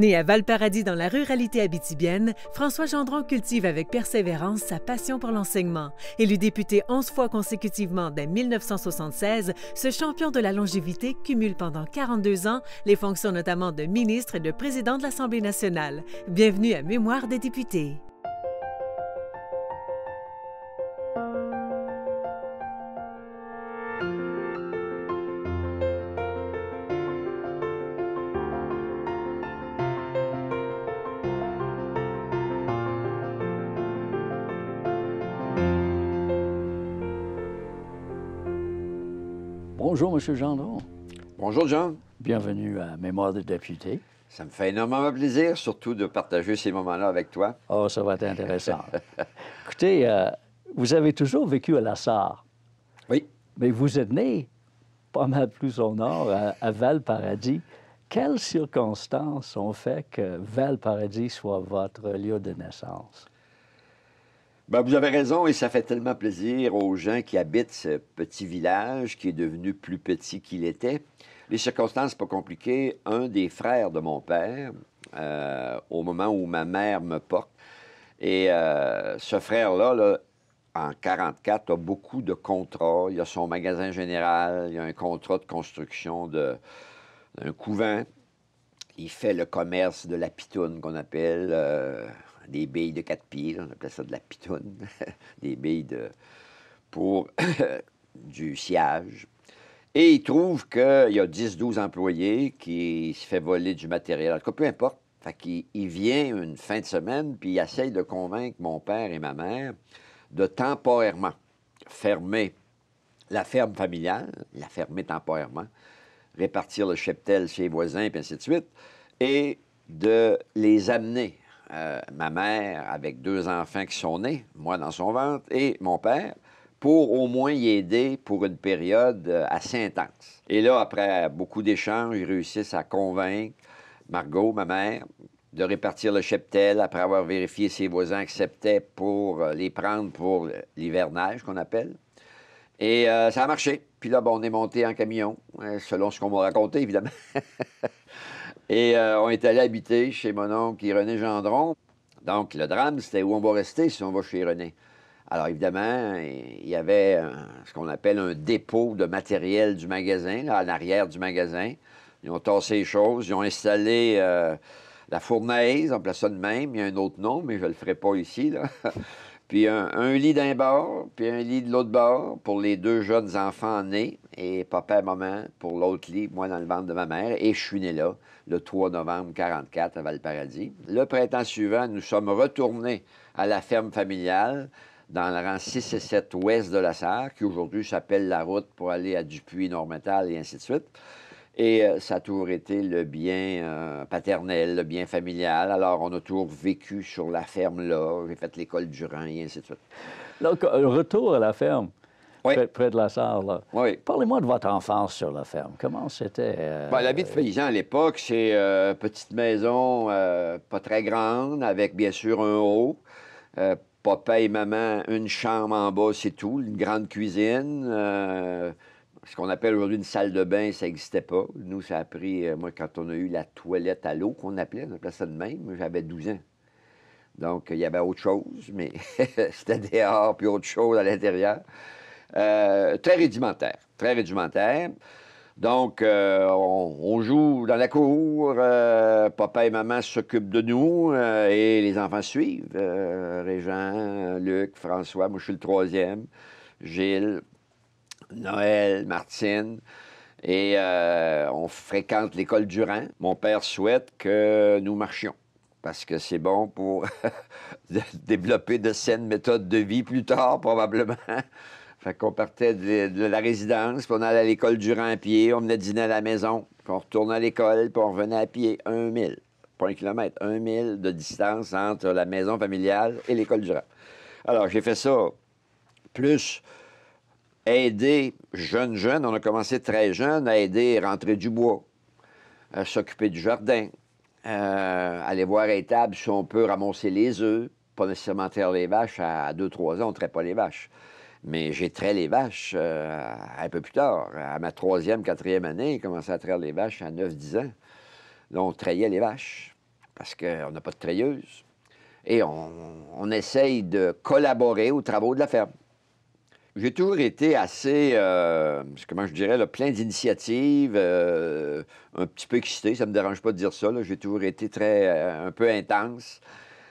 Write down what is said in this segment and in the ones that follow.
Né à Val-Paradis dans la ruralité abitibienne, François Gendron cultive avec persévérance sa passion pour l'enseignement. Élu député 11 fois consécutivement dès 1976, ce champion de la longévité cumule pendant 42 ans les fonctions notamment de ministre et de président de l'Assemblée nationale. Bienvenue à Mémoire des députés. Bonjour, M. Gendron. Bonjour, John. Bienvenue à Mémoire des députés. Ça me fait énormément plaisir, surtout de partager ces moments-là avec toi. Oh, ça va être intéressant. Écoutez, vous avez toujours vécu à La Sarre. Oui. Mais vous êtes né pas mal plus au nord, à Val-Paradis. Quelles circonstances ont fait que Val-Paradis soit votre lieu de naissance? Bien, vous avez raison, et ça fait tellement plaisir aux gens qui habitent ce petit village qui est devenu plus petit qu'il était. Les circonstances pas compliquées. Un des frères de mon père, au moment où ma mère me porte, et ce frère-là, en 1944, a beaucoup de contrats. Il a son magasin général, il a un contrat de construction d'un couvent. Il fait le commerce de la pitoune qu'on appelle... des billes de 4 pieds, là, on appelle ça de la pitoune, des billes pour du sciage. Et il trouve qu'il y a 10-12 employés qui se fait voler du matériel. En tout cas, peu importe. Fait qu'il vient une fin de semaine, puis il essaye de convaincre mon père et ma mère de temporairement fermer la ferme familiale, la fermer temporairement, répartir le cheptel chez les voisins, puis ainsi de suite, et de les amener ma mère avec 2 enfants qui sont nés, moi dans son ventre, et mon père, pour au moins y aider pour une période assez intense. Et là, après beaucoup d'échanges, ils réussissent à convaincre Margot, ma mère, de répartir le cheptel après avoir vérifié si ses voisins acceptaient pour les prendre pour l'hivernage, qu'on appelle. Et ça a marché. Puis là, on est monté en camion, selon ce qu'on m'a raconté, évidemment. Et on est allé habiter chez mon oncle René Gendron. Donc, le drame, c'était où on va rester si on va chez René. Alors, évidemment, il y avait ce qu'on appelle un dépôt de matériel du magasin, là, en arrière du magasin. Ils ont tassé les choses, ils ont installé la fournaise, on appelle ça de même. Il y a un autre nom, mais je ne le ferai pas ici, là. Puis un lit d'un bord, puis un lit de l'autre bord pour les 2 jeunes enfants nés, et papa et maman pour l'autre lit, moi dans le ventre de ma mère, et je suis né là, le 3 novembre 1944 à Val-Paradis. Le printemps suivant, nous sommes retournés à la ferme familiale dans le rang 6 et 7 ouest de la Sarre, qui aujourd'hui s'appelle la route pour aller à Dupuis-Normétal et ainsi de suite. Et ça a toujours été le bien paternel, le bien familial. Alors, on a toujours vécu sur la ferme là. J'ai fait l'école du rang et ainsi de suite. Donc, retour à la ferme, oui. près de la Sarre, là. Oui. Parlez-moi de votre enfance sur la ferme. Comment c'était? La vie de paysan à l'époque, c'est petite maison pas très grande, avec bien sûr un haut. Papa et maman, une chambre en bas, c'est tout. Une grande cuisine. Ce qu'on appelle aujourd'hui une salle de bain, ça n'existait pas. Nous, ça a pris, moi, quand on a eu la toilette à l'eau, qu'on appelait, on appelait ça de même, j'avais 12 ans. Donc, il y avait autre chose, mais c'était dehors, puis autre chose à l'intérieur. Très rudimentaire, très rudimentaire. Donc, on joue dans la cour, papa et maman s'occupent de nous, et les enfants suivent. Régent, Luc, François, moi, je suis le 3e, Gilles, Noël, Martine, et on fréquente l'école du rang. Mon père souhaite que nous marchions, parce que c'est bon pour développer de saines méthodes de vie plus tard, probablement. Fait qu'on partait de la résidence, puis on allait à l'école du rang à pied, on venait dîner à la maison, puis on retournait à l'école, puis on revenait à pied 1 000, pas 1 kilomètre, 1 000 de distance entre la maison familiale et l'école du rang. Alors, j'ai fait ça, plus... aider jeune, on a commencé très jeune à aider rentrer du bois, à s'occuper du jardin, aller voir à l'étable si on peut ramasser les œufs, pas nécessairement traire les vaches. À 2-3 ans, on ne traite pas les vaches. Mais j'ai traité les vaches un peu plus tard. À ma 3e, 4e année, j'ai commencé à traire les vaches à 9-10 ans. Là, on trayait les vaches. parce qu'on n'a pas de treilleuse. Et on essaye de collaborer aux travaux de la ferme. J'ai toujours été assez, comment je dirais, là, plein d'initiatives, un petit peu excité, ça ne me dérange pas de dire ça. J'ai toujours été un peu intense.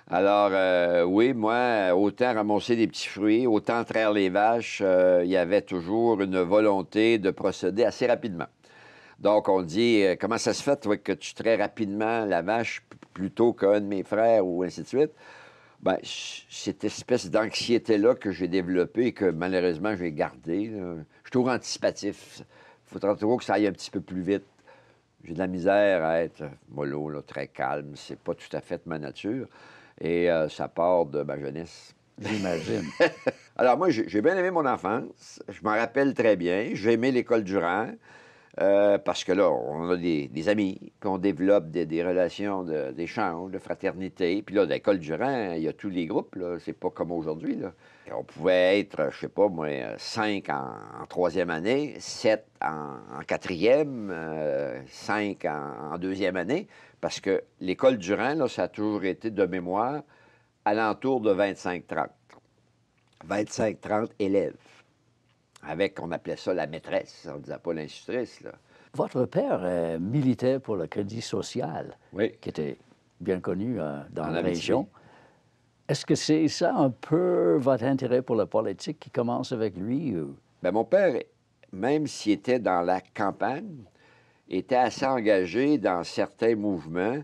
Alors, oui, moi, autant ramasser des petits fruits, autant traire les vaches, il y avait toujours une volonté de procéder assez rapidement. Donc, on dit, comment ça se fait, toi, que tu traies rapidement la vache plutôt qu'un de mes frères ou ainsi de suite? Bien, cette espèce d'anxiété-là que j'ai développée et que malheureusement j'ai gardée, là. Je suis toujours anticipatif. Il faudra toujours que ça aille un petit peu plus vite. J'ai de la misère à être mollo, là, très calme. C'est pas tout à fait ma nature. Et ça part de ma jeunesse. J'imagine. Alors moi, j'ai bien aimé mon enfance. Je m'en rappelle très bien. J'ai aimé l'école Durand. Parce que là, on a des amis, puis on développe des relations d'échange, de fraternité. Puis là, dans l'école Durand, il y a tous les groupes, là. C'est pas comme aujourd'hui, là. Et on pouvait être, je sais pas, moi, 5 en troisième année, 7 en quatrième, 5 en deuxième année, parce que l'école Durand, là, ça a toujours été de mémoire alentour de 25-30. 25-30 élèves. Avec, on appelait ça la maîtresse, on ne disait pas l'institutrice, là. Votre père militait pour le Crédit social, Oui. qui était bien connu dans En la Abitibi. région. Est-ce que c'est ça un peu votre intérêt pour la politique qui commence avec lui? Ou... Bien, mon père, même s'il était dans la campagne, était assez engagé dans certains mouvements,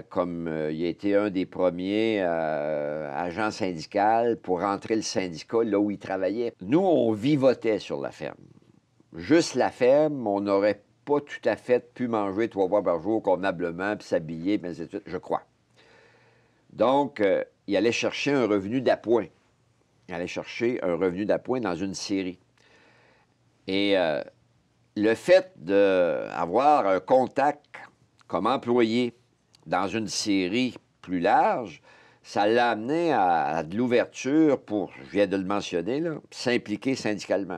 comme il a été un des premiers agents syndicaux pour rentrer le syndicat là où il travaillait. Nous, on vivotait sur la ferme. Juste la ferme, on n'aurait pas tout à fait pu manger 3 fois par jour convenablement, puis s'habiller, mais c'est tout, je crois. Donc, il allait chercher un revenu d'appoint. Il allait chercher un revenu d'appoint dans une série. Et le fait d'avoir un contact comme employé dans une série plus large, ça l'a amené à de l'ouverture pour, je viens de le mentionner, là, s'impliquer syndicalement,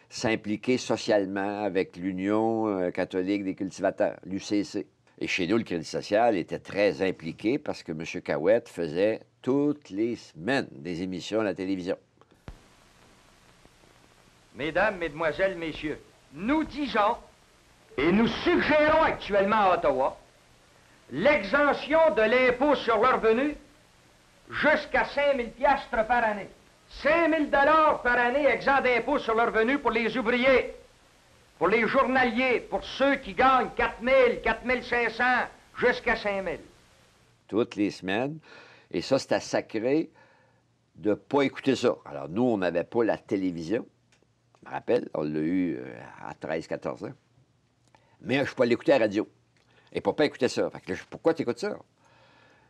s'impliquer socialement avec l'Union catholique des cultivateurs, l'UCC. Et chez nous, le Crédit social était très impliqué parce que M. Cahouette faisait toutes les semaines des émissions à la télévision. Mesdames, Mesdemoiselles, Messieurs, nous disons et nous suggérons actuellement à Ottawa l'exemption de l'impôt sur le revenu jusqu'à 5 000 $ par année. 5 000 $ par année exempt d'impôt sur le revenu pour les ouvriers, pour les journaliers, pour ceux qui gagnent 4 000, 4 500, jusqu'à 5 000. Toutes les semaines. Et ça, c'était sacré de ne pas écouter ça. Alors, nous, on n'avait pas la télévision. Je me rappelle, on l'a eu à 13-14 ans. Mais je ne suis pas allé écouter la radio. Et papa écoutait ça. Fait que là, pourquoi tu écoutes ça?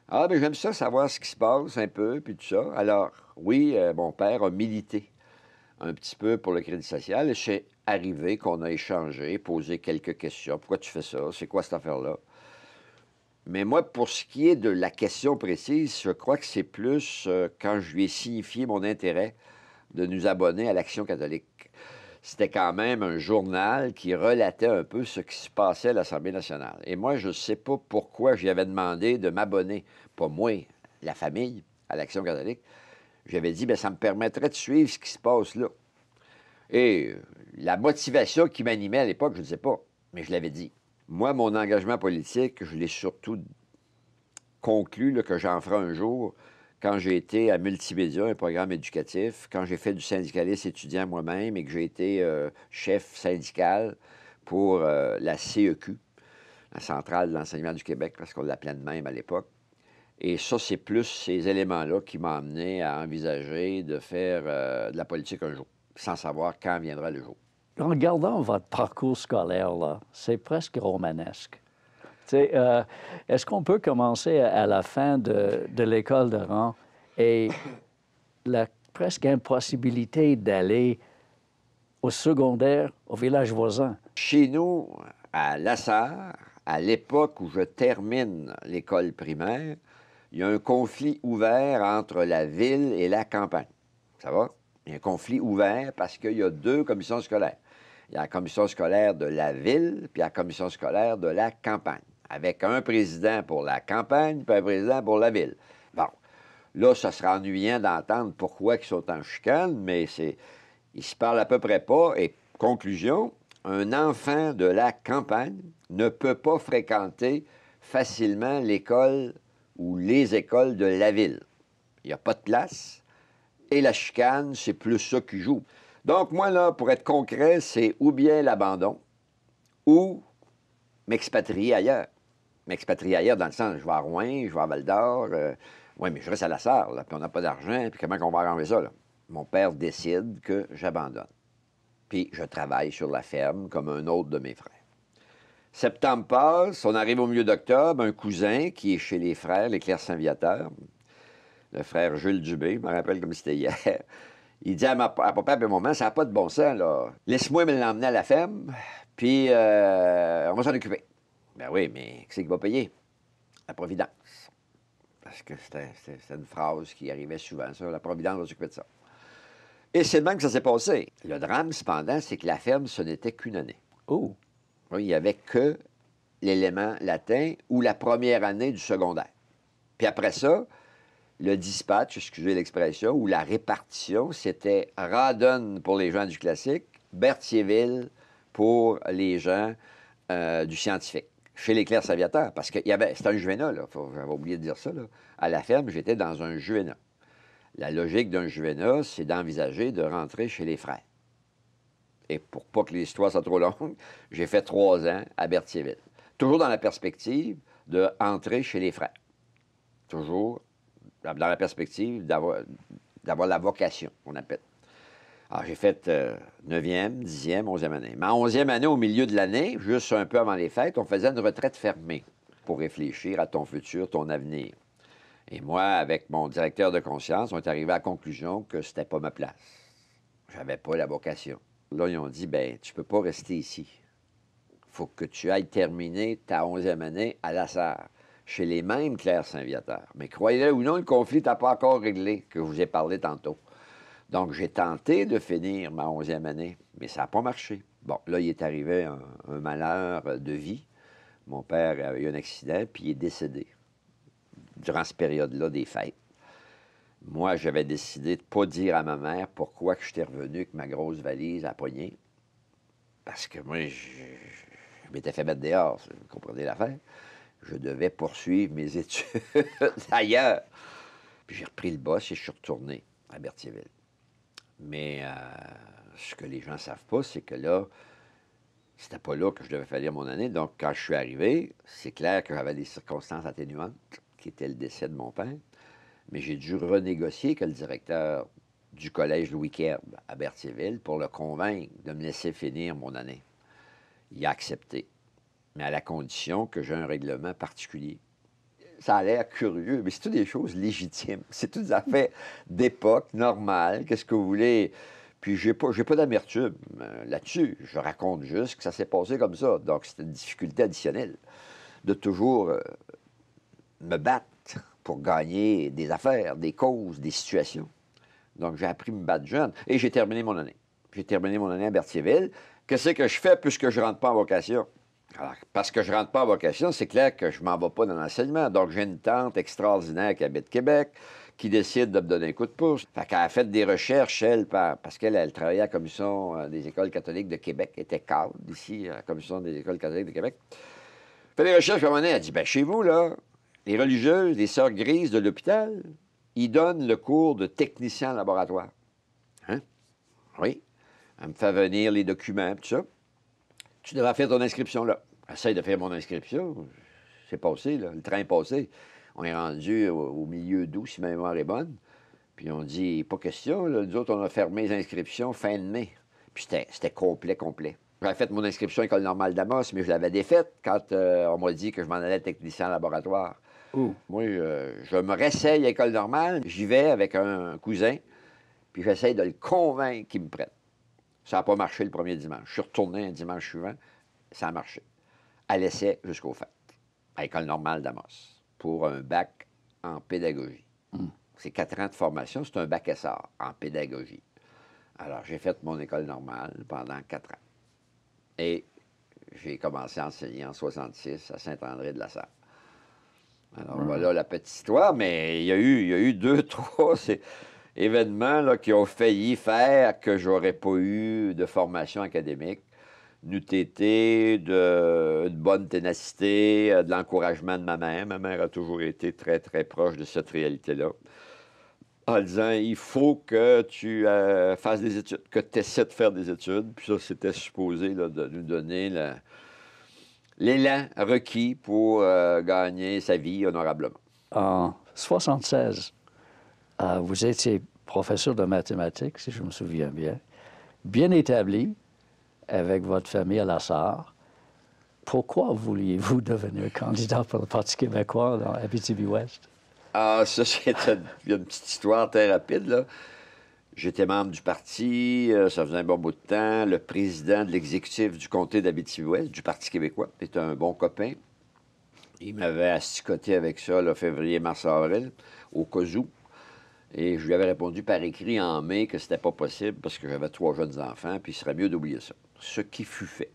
Ah, bien, j'aime ça, savoir ce qui se passe un peu, puis tout ça. Alors, oui, mon père a milité un petit peu pour le Crédit social. Et c'est arrivé qu'on a échangé, posé quelques questions. Pourquoi tu fais ça? C'est quoi cette affaire-là? Mais moi, pour ce qui est de la question précise, je crois que c'est plus quand je lui ai signifié mon intérêt de nous abonner à l'Action catholique. C'était quand même un journal qui relatait un peu ce qui se passait à l'Assemblée nationale. Et moi, je ne sais pas pourquoi j'y avais demandé de m'abonner, pas moi, la famille, à l'Action catholique. J'avais dit, bien, ça me permettrait de suivre ce qui se passe là. Et la motivation qui m'animait à l'époque, je ne sais pas, mais je l'avais dit. Moi, mon engagement politique, je l'ai surtout conclu là, que j'en ferai un jour quand j'ai été à Multimédia, un programme éducatif, quand j'ai fait du syndicalisme étudiant moi-même et que j'ai été chef syndical pour la CEQ, la Centrale de l'enseignement du Québec, parce qu'on l'appelait de même à l'époque. Et ça, c'est plus ces éléments-là qui m'ont amené à envisager de faire de la politique un jour, sans savoir quand viendra le jour. En regardant votre parcours scolaire, là, c'est presque romanesque. Est-ce qu'on peut commencer à la fin de l'école de rang et la presque impossibilité d'aller au secondaire, au village voisin? Chez nous, à Lassar, à l'époque où je termine l'école primaire, il y a un conflit ouvert entre la ville et la campagne. Ça va? Il y a un conflit ouvert parce qu'il y a 2 commissions scolaires. Il y a la commission scolaire de la ville puis la commission scolaire de la campagne. avec un président pour la campagne puis un président pour la ville. Bon, là, ça sera ennuyant d'entendre pourquoi ils sont en chicane, mais ils se parlent à peu près pas. Et conclusion, un enfant de la campagne ne peut pas fréquenter facilement l'école ou les écoles de la ville. Il n'y a pas de place. Et la chicane, c'est plus ça qui joue. Donc, moi, là, pour être concret, c'est ou bien l'abandon ou m'expatrier ailleurs. M'expatrier ailleurs dans le sens, je vais à Rouen, je vais à Val-d'Or. Oui, mais je reste à la Sarre, là, puis on n'a pas d'argent, puis comment on va arranger ça, là? Mon père décide que j'abandonne. Puis je travaille sur la ferme comme un autre de mes frères. Septembre passe, on arrive au milieu d'octobre, un cousin qui est chez les frères, les Clercs Saint-Viateur, le frère Jules Dubé, je me rappelle comme c'était hier. Il dit à papa et à maman, ça n'a pas de bon sens, là. Laisse-moi me l'emmener à la ferme, puis on va s'en occuper. Ben oui, mais qui c'est qui va payer? La Providence. Parce que c'était une phrase qui arrivait souvent, ça. La Providence va s'occuper de ça. Et c'est le même que ça s'est passé. Le drame, cependant, c'est que la ferme, ce n'était qu'une année. Oh! Oui, il n'y avait que l'élément latin ou la première année du secondaire. Puis après ça, le dispatch, excusez l'expression, ou la répartition, c'était Radon pour les gens du classique, Berthierville pour les gens du scientifique, chez les Clercs Saviateurs, parce que c'était un juvénat, là, j'avais oublié de dire ça, là. À la ferme, j'étais dans un juvénat. La logique d'un juvénat, c'est d'envisager de rentrer chez les frères. Et pour pas que l'histoire soit trop longue, j'ai fait 3 ans à Berthierville. Toujours dans la perspective de entrer chez les frères. Toujours dans la perspective d'avoir la vocation, on appelle. Alors, j'ai fait 9e, 10e, 11e année. Ma 11e année, au milieu de l'année, juste un peu avant les fêtes, on faisait une retraite fermée pour réfléchir à ton futur, ton avenir. Et moi, avec mon directeur de conscience, on est arrivé à la conclusion que c'était pas ma place. J'avais pas la vocation. Là, ils ont dit, ben tu peux pas rester ici. Il faut que tu ailles terminer ta 11e année à la Sarre, chez les mêmes Clercs Saint-Viateur. Mais croyez-le ou non, le conflit n'a pas encore réglé, que je vous ai parlé tantôt. Donc, j'ai tenté de finir ma 11e année, mais ça n'a pas marché. Bon, là, il est arrivé un malheur de vie. Mon père a eu un accident, puis il est décédé durant cette période-là des fêtes. Moi, j'avais décidé de ne pas dire à ma mère pourquoi que j'étais revenu avec ma grosse valise à la poignée. Parce que moi, je m'étais fait mettre dehors, vous comprenez l'affaire. Je devais poursuivre mes études ailleurs. Puis j'ai repris le boss et je suis retourné à Berthierville. Mais ce que les gens ne savent pas, c'est que là, c'était pas là que je devais faire mon année. Donc, quand je suis arrivé, c'est clair que j'avais des circonstances atténuantes, qui étaient le décès de mon père. Mais j'ai dû renégocier avec le directeur du collège Louis Kerb à Berthierville pour le convaincre de me laisser finir mon année. Il a accepté, mais à la condition que j'ai un règlement particulier. Ça a l'air curieux, mais c'est toutes des choses légitimes. C'est toutes des affaires d'époque, normales. Qu'est-ce que vous voulez? Puis j'ai pas d'amertume là-dessus. Je raconte juste que ça s'est passé comme ça. Donc, c'est une difficulté additionnelle de toujours me battre pour gagner des affaires, des causes, des situations. Donc, j'ai appris à me battre jeune et j'ai terminé mon année. J'ai terminé mon année à Berthierville. Qu'est-ce que je fais puisque je ne rentre pas en vocation? Alors, parce que je ne rentre pas en vocation, c'est clair que je ne m'en vais pas dans l'enseignement. Donc, j'ai une tante extraordinaire qui habite Québec, qui décide de me donner un coup de pouce. Fait qu'elle a fait des recherches, parce qu'elle travaillait à la Commission des écoles catholiques de Québec, elle était cadre ici, à la Commission des écoles catholiques de Québec. Elle fait des recherches, à un moment donné, elle dit, bien, chez vous, là, les religieuses, les sœurs grises de l'hôpital, ils donnent le cours de technicien en laboratoire. Hein? Oui. Elle me fait venir les documents, tout ça. Tu devrais faire ton inscription là. J'essaie de faire mon inscription. C'est passé, là. Le train est passé. On est rendu au milieu d'août, si ma mémoire est bonne. Puis on dit, pas question, là. Nous autres, on a fermé les inscriptions fin de mai. Puis c'était complet. J'avais fait mon inscription à l'École normale d'Amos, mais je l'avais défaite quand on m'a dit que je m'en allais technicien en laboratoire. Moi, je me réessaye à l'École normale. J'y vais avec un cousin, puis j'essaie de le convaincre qu'il me prête. Ça n'a pas marché le premier dimanche. Je suis retourné un dimanche suivant, ça a marché. À l'essai jusqu'au fait, à l'École normale d'Amos, pour un bac en pédagogie. C'est 4 ans de formation, c'est un bac SR en pédagogie. Alors, j'ai fait mon école normale pendant 4 ans. Et j'ai commencé à enseigner en 66 à Saint-André-de-la-Sarre. Alors voilà la petite histoire, mais il y a eu 2, 3 événements là, qui ont failli faire que j'aurais pas eu de formation académique. N'eût été de bonne ténacité, de l'encouragement de ma mère. Ma mère a toujours été très, très proche de cette réalité-là. En disant, il faut que tu fasses des études, que tu essaies de faire des études. Puis ça, c'était supposé là, de nous donner l'élan requis pour gagner sa vie honorablement. En 76, vous étiez professeur de mathématiques, si je me souviens bien établi, avec votre famille à la Sarre. Pourquoi vouliez-vous devenir candidat pour le Parti québécois dans Abitibi-Ouest? Ah, ça, c'est une petite histoire très rapide, là. J'étais membre du parti, ça faisait un bon bout de temps. Le président de l'exécutif du comté d'Abitibi-Ouest, du Parti québécois, était un bon copain. Il m'avait asticoté avec ça, là, février, mars, avril, au cas où. Et je lui avais répondu par écrit en mai que c'était pas possible parce que j'avais 3 jeunes enfants, puis il serait mieux d'oublier ça. Ce qui fut fait.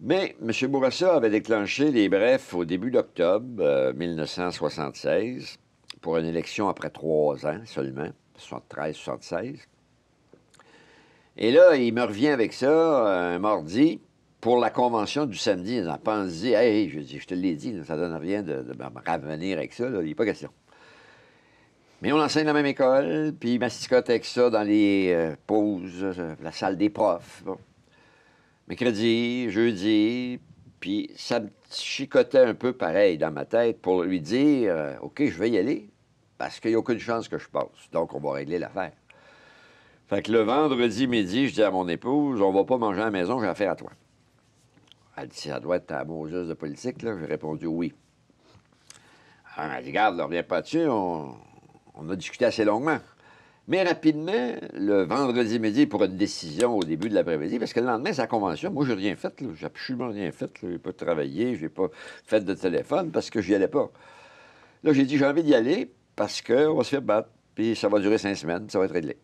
Mais M. Bourassa avait déclenché les brefs au début d'octobre 1976 pour une élection après 3 ans seulement, 73-76. Et là, il me revient avec ça un mardi pour la convention du samedi. Il en pense, hey, je te l'ai dit, là, ça ne donne rien de me ravenir avec ça, là, il n'est pas question. Mais on enseigne la même école, puis il masticote avec ça dans les pauses, la salle des profs. Bon. Mercredi, jeudi, puis ça me chicotait un peu pareil dans ma tête pour lui dire OK, je vais y aller, parce qu'il n'y a aucune chance que je passe. Donc, on va régler l'affaire. Fait que le vendredi midi, je dis à mon épouse, on va pas manger à la maison, j'ai affaire à toi. Elle dit, ça doit être ta Moses de politique, là. J'ai répondu oui. Alors, elle dit, regarde, ne reviens pas dessus, on a discuté assez longuement. Mais rapidement, le vendredi midi, pour une décision au début de l'après-midi, parce que le lendemain, c'est la convention. Moi, je n'ai rien fait, là. J'ai absolument rien fait. Je n'ai pas travaillé, je n'ai pas fait de téléphone parce que je n'y allais pas. Là, j'ai dit, j'ai envie d'y aller parce qu'on va se faire battre, puis ça va durer 5 semaines, ça va être réglé.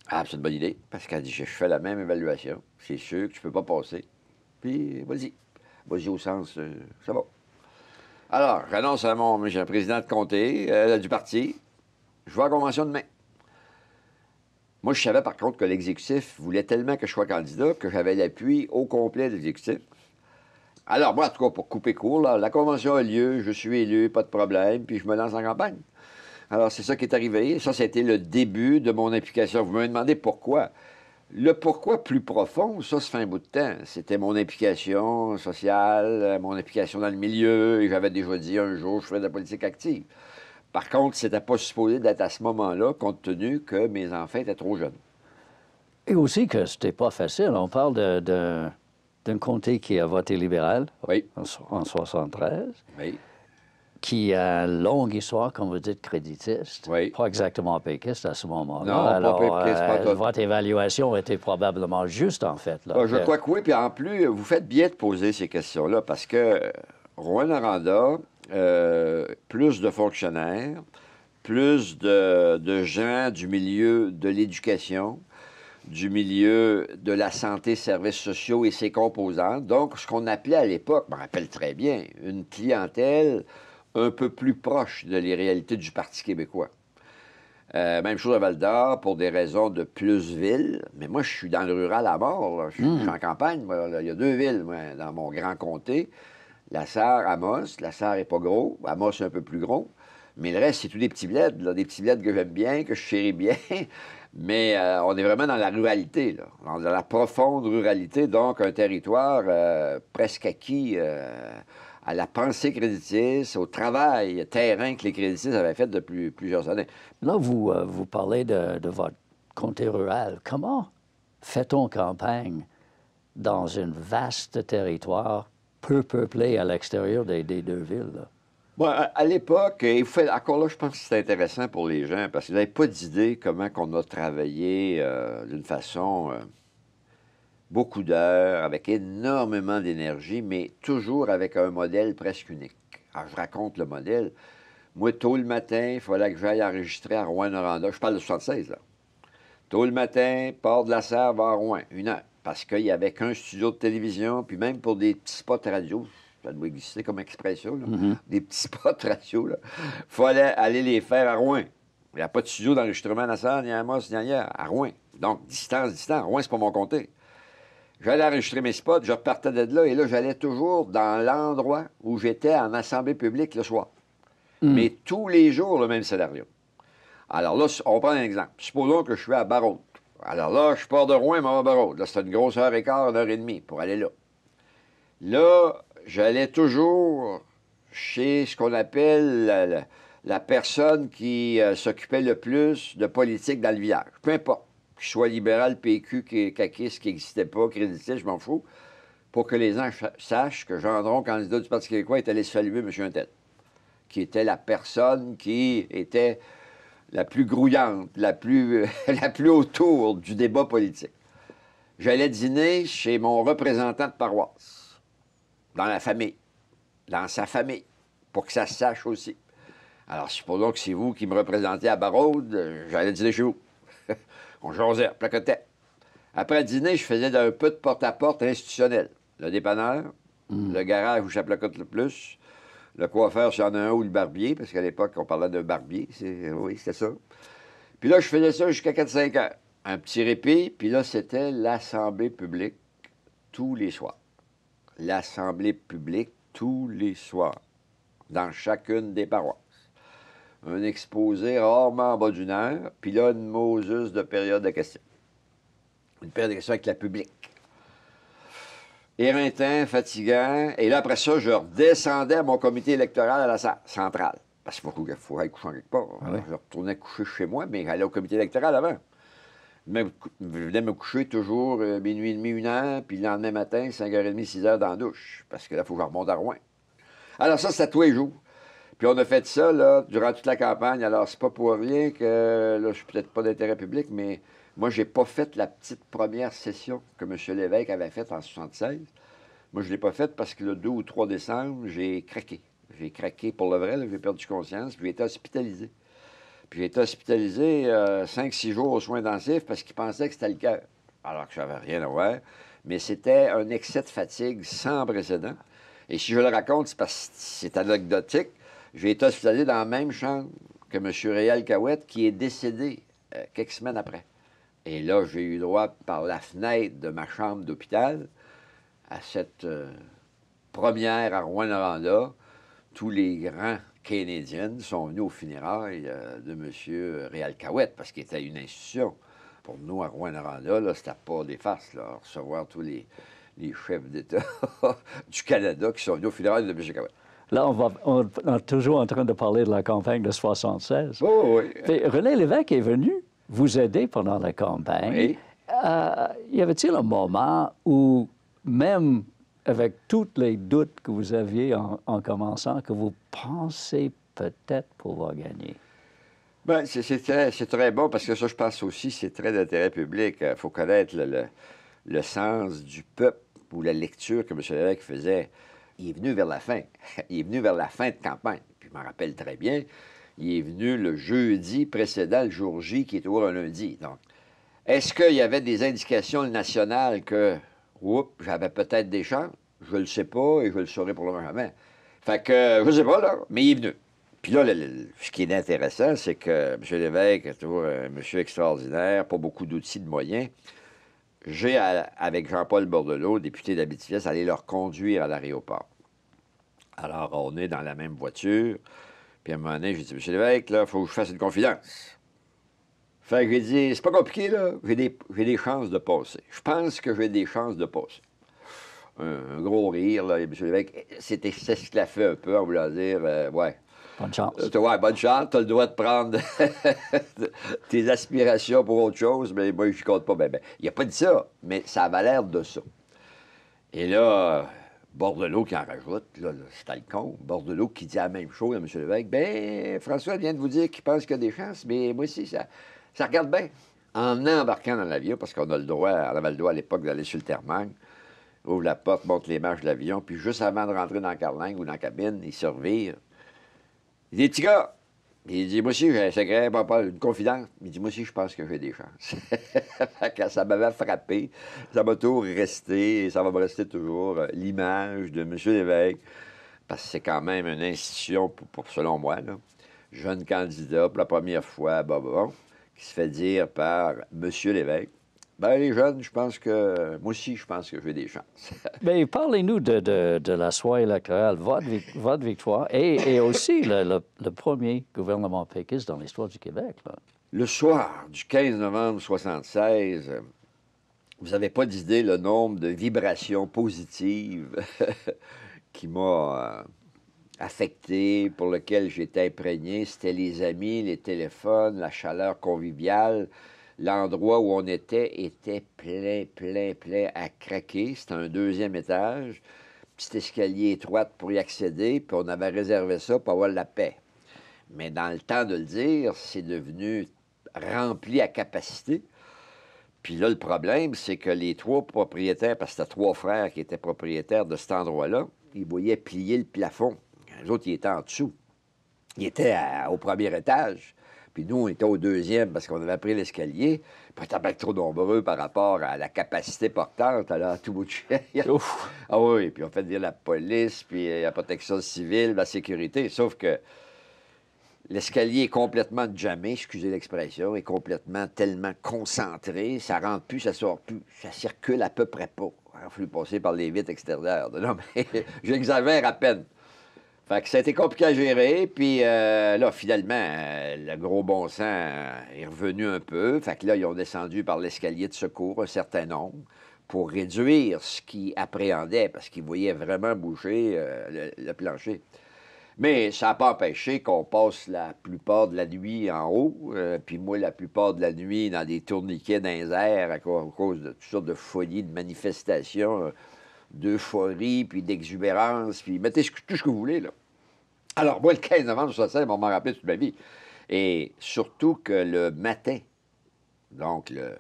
Ah, c'est une bonne idée, parce qu'elle dit, je fais la même évaluation. C'est sûr que tu ne peux pas passer. Puis, vas-y. Vas-y au sens, ça va. Alors, j'annonce à mon président de comté, du parti, je vais à la convention demain. Moi, je savais par contre que l'exécutif voulait tellement que je sois candidat que j'avais l'appui au complet de l'exécutif. Alors, moi, en tout cas, pour couper court, là, la convention a lieu, je suis élu, pas de problème, puis je me lance en campagne. Alors, c'est ça qui est arrivé. Ça, c'était le début de mon implication. Vous me demandez pourquoi. Le pourquoi plus profond, ça fait un bout de temps. C'était mon implication sociale, mon implication dans le milieu, et j'avais déjà dit un jour, je ferais de la politique active. Par contre, c'était pas supposé d'être à ce moment-là, compte tenu que mes enfants étaient trop jeunes. Et aussi que c'était pas facile. On parle d'un comté qui a voté libéral oui. en 1973, oui. qui a une longue histoire, comme vous dites, créditiste. Oui. Pas exactement péquiste à ce moment-là. Non, alors, pas péquiste, pas tout. Votre évaluation était probablement juste, en fait. Là, je crois que oui. Puis en plus, vous faites bien de poser ces questions-là parce que Rouyn-Noranda, plus de fonctionnaires, plus de gens du milieu de l'éducation, du milieu de la santé, services sociaux et ses composantes. Donc, ce qu'on appelait à l'époque, je me rappelle très bien, une clientèle un peu plus proche de les réalités du Parti québécois. Même chose à Val-d'Or, pour des raisons de plus ville. Mais moi, je suis dans le rural à mort. Là. Je suis en campagne. Moi, là. Il y a 2 villes moi, dans mon grand comté. La Sarre, Amos. La Sarre n'est pas gros. Amos, est un peu plus gros. Mais le reste, c'est tous des petits bleds. Là. Des petits bleds que j'aime bien, que je chéris bien. Mais on est vraiment dans la ruralité, là. Dans la profonde ruralité. Donc, un territoire presque acquis à la pensée créditiste, au travail terrain que les créditistes avaient fait depuis plusieurs années. Là, vous parlez de votre comté rural. Comment fait-on campagne dans un vaste territoire peu peuplé à l'extérieur des 2 villes? Là? Bon, à l'époque, encore là, je pense que c'est intéressant pour les gens parce qu'ils n'avaient pas d'idée comment on a travaillé d'une façon... beaucoup d'heures, avec énormément d'énergie, mais toujours avec un modèle presque unique. Alors, je raconte le modèle. Moi, tôt le matin, il fallait que j'aille enregistrer à Rouyn-Noranda. Je parle de 76, là. Tôt le matin, port de la Sarre vers Rouyn, 1 heure. parce qu'il n'y avait qu'un studio de télévision, puis même pour des petits spots radio, ça doit exister comme expression, là, des petits spots radio, il fallait aller les faire à Rouen. Il n'y a pas de studio d'enregistrement à ça, ni à Amos, ni ailleurs, à Rouen. Donc, distance. Rouen, c'est pas mon comté. J'allais enregistrer mes spots, je repartais de là, et là, j'allais toujours dans l'endroit où j'étais en assemblée publique le soir. Mais tous les jours, le même scénario. Alors là, on prend un exemple. Supposons que je suis à Barraud. Alors là, je pars de Rouen, mais à Barraud. Là, c'est une grosse heure et quart, 1h30 pour aller là. Là, j'allais toujours chez ce qu'on appelle la personne qui s'occupait le plus de politique dans le village. Peu importe. Que je sois libéral, PQ, caquiste, qui n'existait pas, créditiste, je m'en fous. Pour que les gens sachent que Gendron, candidat du Parti québécois, est allé saluer M. Untel, qui était la personne qui était la plus grouillante, la plus autour du débat politique. J'allais dîner chez mon représentant de paroisse, dans la famille, dans sa famille, pour que ça se sache aussi. Alors, supposons que c'est vous qui me représentez à Barraude, j'allais dîner chez vous. On jasait, placotait. Après le dîner, je faisais un peu de porte-à-porte institutionnel. Le dépanneur, le garage où je placote le plus, le coiffeur, s'il y en a un, ou le barbier, parce qu'à l'époque, on parlait d'un barbier. Oui, c'était ça. Puis là, je faisais ça jusqu'à 4-5 heures. Un petit répit, puis là, c'était l'assemblée publique tous les soirs. L'assemblée publique tous les soirs, dans chacune des paroisses. Un exposé rarement en bas d'une heure, puis là, une Moses de période de questions. Une période de questions avec le public. Éreintant, fatigant. Et là, après ça, je redescendais à mon comité électoral à la salle centrale. Parce qu'il faut aller coucher en quelque part. Alors, je retournais coucher chez moi, mais j'allais au comité électoral avant. Je venais me coucher toujours minuit et demi, 1h, puis le lendemain matin, 5h30, 6h dans la douche. Parce que là, il faut que je remonte à Rouen. Alors ça, c'était tous les jours. Puis on a fait ça, là, durant toute la campagne. Alors, c'est pas pour rien que, là, je suis peut-être pas d'intérêt public, mais moi, j'ai pas fait la petite première session que M. Lévesque avait faite en 1976. Moi, je l'ai pas faite parce que le 2 ou 3 décembre, j'ai craqué. J'ai craqué pour le vrai, j'ai perdu conscience, puis j'ai été hospitalisé. Puis j'ai été hospitalisé 5-6 jours aux soins intensifs parce qu'ils pensaient que c'était le cœur, alors que ça n'avait rien à voir. Mais c'était un excès de fatigue sans précédent. Et si je le raconte, c'est parce que c'est anecdotique. J'ai été hospitalisé dans la même chambre que M. Réal Cahouette, qui est décédé quelques semaines après. Et là, j'ai eu droit, par la fenêtre de ma chambre d'hôpital, à cette première à Rouyn-Noranda. Tous les grands Canadiens sont venus aux funérailles de M. Réal Cahouette, parce qu'il était une institution. Pour nous, à Rouyn-Noranda, là, c'était pas des farces, là, recevoir tous les chefs d'État du Canada qui sont venus aux funérailles de M. Cahouette. Là, on est toujours en train de parler de la campagne de 1976. Oh, oui. Et René Lévesque est venu vous aider pendant la campagne. Oui. Y avait-il un moment où, même avec tous les doutes que vous aviez en commençant, que vous pensez peut-être pouvoir gagner? Bien, c'est très bon, parce que ça, je pense aussi, c'est très d'intérêt public. Il faut connaître le sens du peuple ou la lecture que M. Lévesque faisait. Il est venu vers la fin. Il est venu vers la fin de campagne. Puis je m'en rappelle très bien. Il est venu le jeudi précédent, le jour J, qui est toujours un lundi. Donc, est-ce qu'il y avait des indications nationales que, j'avais peut-être des chances? Je le sais pas et je le saurai pour le moment jamais. Fait que, je sais pas, là, mais il est venu. Puis là, ce qui est intéressant, c'est que M. Lévesque est toujours un monsieur extraordinaire, pas beaucoup d'outils, de moyens. J'ai, avec Jean-Paul Bordelot, député d'Abitibi, allé leur conduire à l'aéroport. Alors, on est dans la même voiture. Puis à un moment donné, j'ai dit, M. Lévesque, là, il faut que je fasse une confidence. Fait que j'ai dit, c'est pas compliqué, là. J'ai des chances de passer. Je pense que j'ai des chances de passer. Un gros rire, là. Et M. Lévesque, c'est ce qu'il a fait un peu en voulant dire, ouais. Bonne chance. Ouais, bonne chance. Tu as le droit de prendre tes aspirations pour autre chose, mais moi, je compte pas. Ben. Il n'a pas dit ça, mais ça avait l'air de ça. Et là, Bordelot qui en rajoute, là c'était le con. Bordelot qui dit la même chose à M. Lévesque. Ben, François vient de vous dire qu'il pense qu'il y a des chances, mais moi aussi, ça regarde bien. En embarquant dans l'avion, parce qu'on a le droit, on avait le droit à l'époque d'aller sur le Termang, ouvre la porte, monte les marches de l'avion, puis juste avant de rentrer dans la carlingue ou dans la cabine, il se revire. Il dit, petit gars, Il dit, moi aussi, j'ai un secret, papa, une confidence. Il dit, moi aussi, je pense que j'ai des chances. Fait que ça m'avait frappé. Ça m'a toujours resté, et ça va me rester toujours, l'image de M. Lévesque, parce que c'est quand même une institution, selon moi, là, jeune candidat pour la première fois, bon, qui se fait dire par M. Lévesque. Ben, les jeunes, je pense que... Moi aussi, je pense que j'ai des chances. Mais parlez-nous de la soirée électorale, votre victoire, et aussi le premier gouvernement péquiste dans l'histoire du Québec. Là. Le soir du 15 novembre 1976, vous n'avez pas d'idée le nombre de vibrations positives qui m'a affecté, pour lequel j'étais imprégné. C'était les amis, les téléphones, la chaleur conviviale. L'endroit où on était plein à craquer. C'était un 2e étage, petit escalier étroit pour y accéder, puis on avait réservé ça pour avoir la paix. Mais dans le temps de le dire, c'est devenu rempli à capacité. Puis là, le problème, c'est que les 3 propriétaires, parce que c'était 3 frères qui étaient propriétaires de cet endroit-là, ils voyaient plier le plafond. Les autres, ils étaient en dessous. Ils étaient au 1er étage. Puis nous, on était au 2e parce qu'on avait pris l'escalier. Puis on était bien trop nombreux par rapport à la capacité portante, à tout bout de champ. Ah oui, puis on fait dire la police, puis la protection civile, la sécurité. Sauf que l'escalier est complètement jammé, excusez l'expression, est complètement tellement concentré, ça rentre plus, ça sort plus, ça circule à peu près pas. Il a fallu passer par les vitres extérieures. Non, mais j'exagère à peine. Fait que ça a été compliqué à gérer, puis là, finalement, le gros bon sens est revenu un peu. Fait que là, ils ont descendu par l'escalier de secours un certain nombre pour réduire ce qu'ils appréhendaient, parce qu'ils voyaient vraiment bouger le plancher. Mais ça n'a pas empêché qu'on passe la plupart de la nuit en haut, puis moi, la plupart de la nuit dans des tourniquets dans les airs à cause de toutes sortes de folies, de manifestations, d'euphorie, puis d'exubérance, puis mettez tout ce que vous voulez, là. Alors, moi, le 15 novembre 1976, on m'en rappelé toute ma vie. Et surtout que le matin, donc le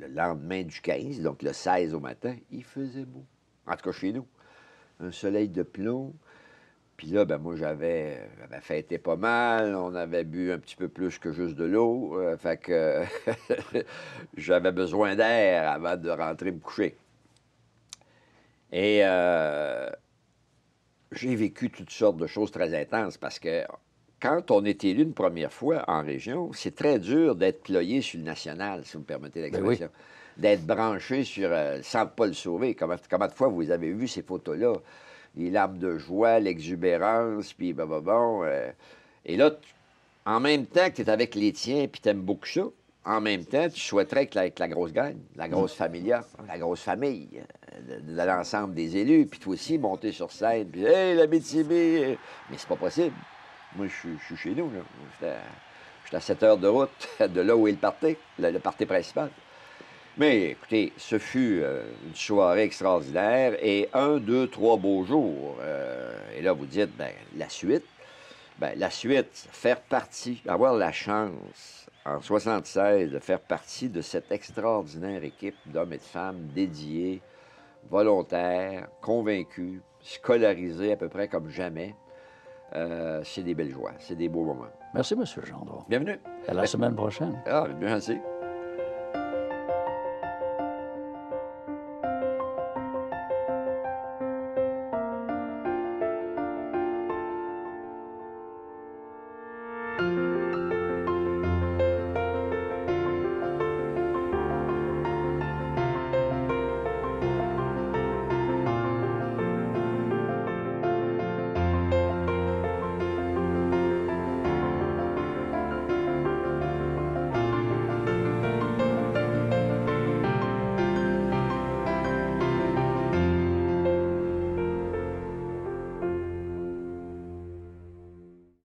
lendemain du 15, donc le 16 au matin, il faisait beau. En tout cas, chez nous. Un soleil de plomb. Puis là, ben moi, j'avais fêté pas mal. On avait bu un petit peu plus que juste de l'eau. Fait que j'avais besoin d'air avant de rentrer me coucher. Et j'ai vécu toutes sortes de choses très intenses parce que quand on est élu une première fois en région, c'est très dur d'être ployé sur le national, si vous me permettez l'expression. Oui. D'être branché sur... sans pas le sauver. Comment de fois vous avez vu ces photos-là? Les larmes de joie, l'exubérance, puis bon. Et là, en même temps que tu es avec les tiens, puis tu aimes beaucoup ça, en même temps, tu souhaiterais que la grosse gagne, la grosse familia, la grosse famille, de l'ensemble des élus, puis toi aussi, monter sur scène, puis « Hey, la Métibé! » Mais c'est pas possible. Moi, je suis chez nous, là. J'étais à 7 heures de route de là où est le party principal. Mais écoutez, ce fut une soirée extraordinaire et 1, 2, 3 beaux jours. Et là, vous dites, bien, la suite, faire partie, avoir la chance, en 1976, de faire partie de cette extraordinaire équipe d'hommes et de femmes dédiés, volontaires, convaincus, scolarisés à peu près comme jamais. C'est des belles joies, c'est des beaux moments. Merci, M. Gendron. Bienvenue. À la semaine prochaine. Ah, bien, merci.